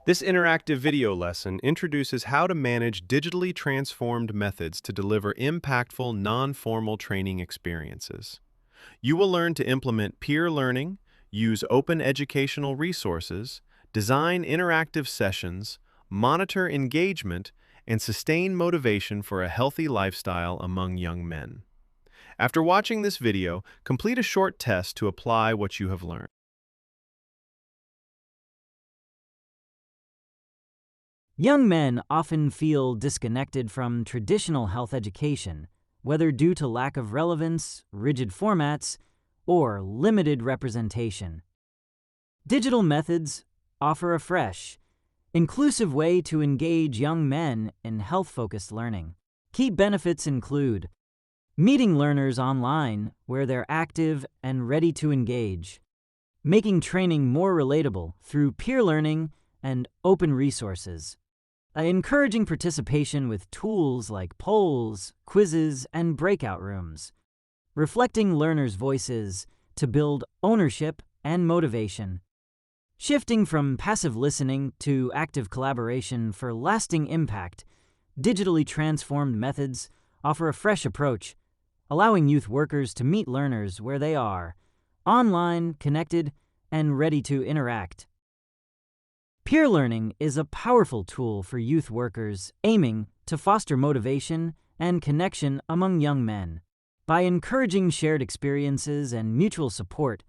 This interactive video lesson introduces how to manage digitally transformed methods to deliver impactful, non-formal training experiences. You will learn to implement peer learning, use open educational resources, design interactive sessions, monitor engagement, and sustain motivation for a healthy lifestyle among young men. After watching this video, complete a short test to apply what you have learned. Young men often feel disconnected from traditional health education, whether due to lack of relevance, rigid formats, or limited representation. Digital methods offer a fresh, inclusive way to engage young men in health-focused learning. Key benefits include meeting learners online where they're active and ready to engage, making training more relatable through peer learning and open resources, encouraging participation with tools like polls, quizzes, and breakout rooms, reflecting learners' voices to build ownership and motivation, shifting from passive listening to active collaboration for lasting impact. Digitally transformed methods offer a fresh approach, allowing youth workers to meet learners where they are, online, connected, and ready to interact. Peer learning is a powerful tool for youth workers aiming to foster motivation and connection among young men. By encouraging shared experiences and mutual support,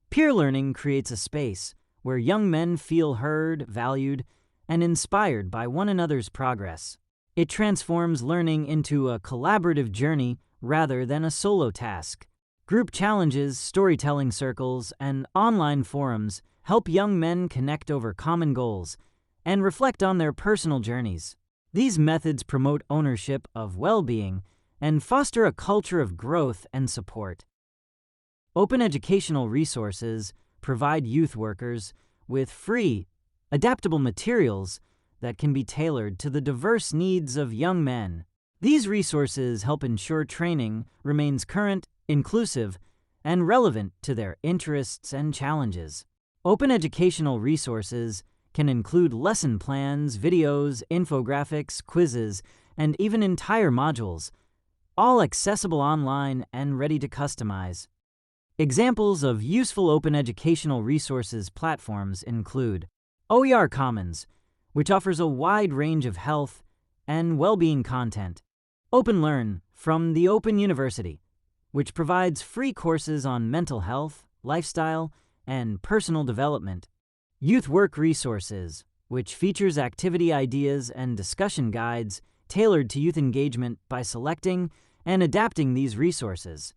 peer learning creates a space where young men feel heard, valued, and inspired by one another's progress. It transforms learning into a collaborative journey rather than a solo task. Group challenges, storytelling circles, and online forums help young men connect over common goals and reflect on their personal journeys. These methods promote ownership of well-being and foster a culture of growth and support. Open educational resources provide youth workers with free, adaptable materials that can be tailored to the diverse needs of young men. These resources help ensure training remains current, inclusive, and relevant to their interests and challenges. Open educational resources can include lesson plans, videos, infographics, quizzes, and even entire modules, all accessible online and ready to customize. Examples of useful open educational resources platforms include OER Commons, which offers a wide range of health and well-being content. OpenLearn from the Open University, which provides free courses on mental health, lifestyle, and personal development. Youth Work Resources, which features activity ideas and discussion guides tailored to youth engagement by selecting and adapting these resources.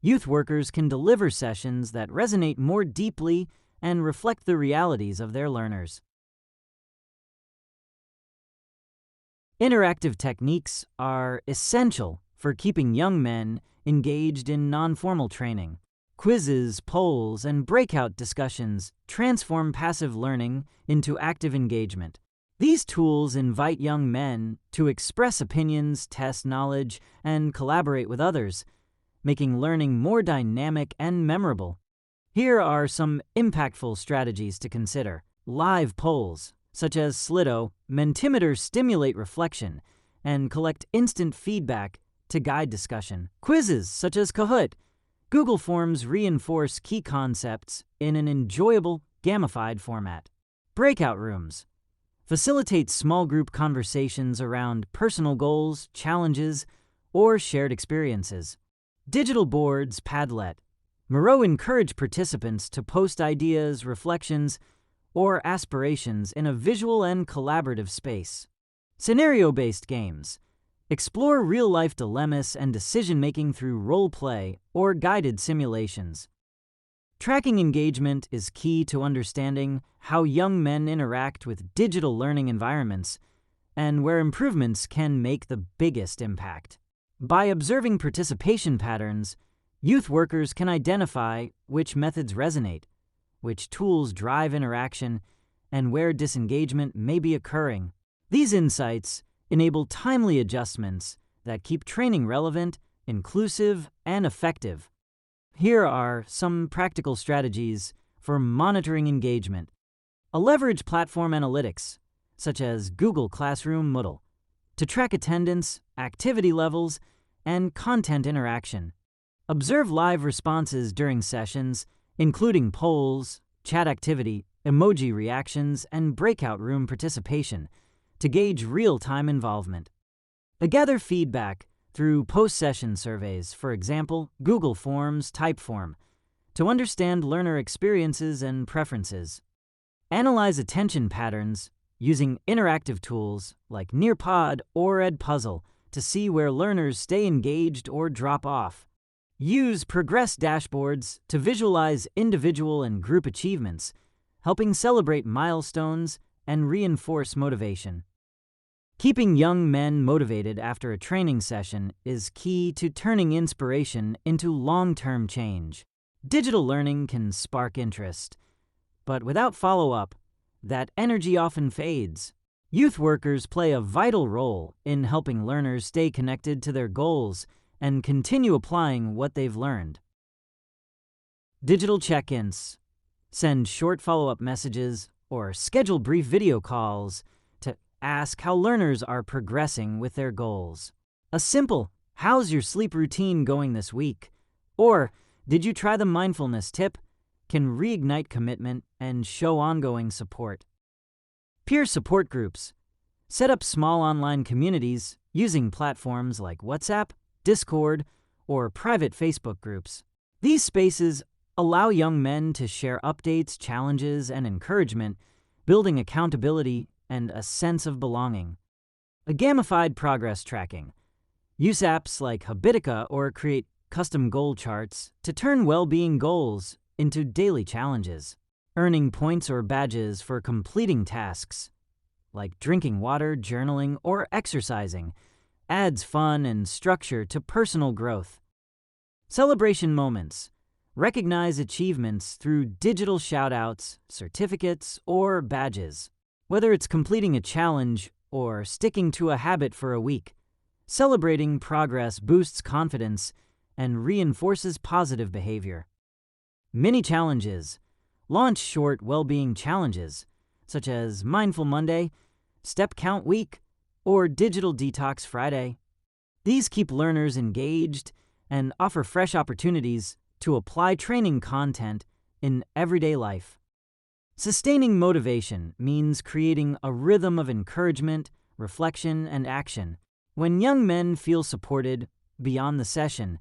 Youth workers can deliver sessions that resonate more deeply and reflect the realities of their learners. Interactive techniques are essential for keeping young men engaged in non-formal training. Quizzes, polls, and breakout discussions transform passive learning into active engagement. These tools invite young men to express opinions, test knowledge, and collaborate with others, making learning more dynamic and memorable. Here are some impactful strategies to consider. Live polls, such as Slido, Mentimeter stimulate reflection and collect instant feedback to guide discussion. Quizzes, such as Kahoot, Google Forms reinforce key concepts in an enjoyable, gamified format. Breakout rooms facilitate small group conversations around personal goals, challenges, or shared experiences. Digital boards, Padlet, Miro encourage participants to post ideas, reflections, or aspirations in a visual and collaborative space. Scenario-based games explore real-life dilemmas and decision-making through role-play or guided simulations. Tracking engagement is key to understanding how young men interact with digital learning environments and where improvements can make the biggest impact. By observing participation patterns, youth workers can identify which methods resonate, which tools drive interaction, and where disengagement may be occurring. These insights enable timely adjustments that keep training relevant, inclusive, and effective. Here are some practical strategies for monitoring engagement. A leverage platform analytics such as Google Classroom Moodle, to track attendance, activity levels, and content interaction. Observe live responses during sessions, including polls, chat activity, emoji reactions, and breakout room participation, to gauge real-time involvement. Gather feedback through post-session surveys, for example, Google Forms, Typeform, to understand learner experiences and preferences. Analyze attention patterns using interactive tools like Nearpod or Edpuzzle to see where learners stay engaged or drop off. Use progress dashboards to visualize individual and group achievements, helping celebrate milestones and reinforce motivation. Keeping young men motivated after a training session is key to turning inspiration into long-term change. Digital learning can spark interest, but without follow-up, that energy often fades. Youth workers play a vital role in helping learners stay connected to their goals and continue applying what they've learned. Digital check-ins. Send short follow-up messages or schedule brief video calls to ask how learners are progressing with their goals. A simple, "How's your sleep routine going this week?" or "Did you try the mindfulness tip?" can reignite commitment and show ongoing support. Peer support groups. Set up small online communities using platforms like WhatsApp, Discord, or private Facebook groups. These spaces allow young men to share updates, challenges, and encouragement, building accountability and a sense of belonging. A gamified progress tracking. Use apps like Habitica or create custom goal charts to turn well-being goals into daily challenges. Earning points or badges for completing tasks, like drinking water, journaling, or exercising, adds fun and structure to personal growth. Celebration moments. Recognize achievements through digital shout-outs, certificates, or badges. Whether it's completing a challenge or sticking to a habit for a week, celebrating progress boosts confidence and reinforces positive behavior. Mini challenges. Launch short well-being challenges, such as Mindful Monday, Step Count Week, or Digital Detox Friday. These keep learners engaged and offer fresh opportunities to apply training content in everyday life. Sustaining motivation means creating a rhythm of encouragement, reflection, and action. When young men feel supported beyond the session,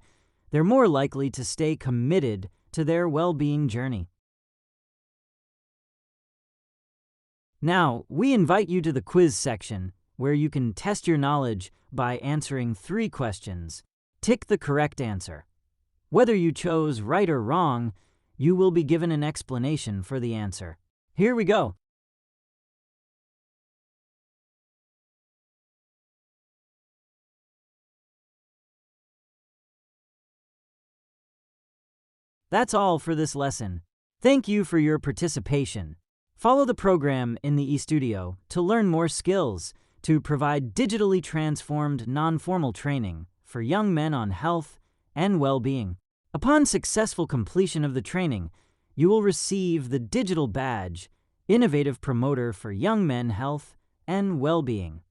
they're more likely to stay committed to their well-being journey. Now, we invite you to the quiz section, where you can test your knowledge by answering 3 questions. Tick the correct answer. Whether you chose right or wrong, you will be given an explanation for the answer. Here we go. That's all for this lesson. Thank you for your participation. Follow the program in the eStudio to learn more skills to provide digitally transformed non-formal training for young men on health and well-being. Upon successful completion of the training, you will receive the digital badge, Innovative Promoter for Young Men Health and Well-Being.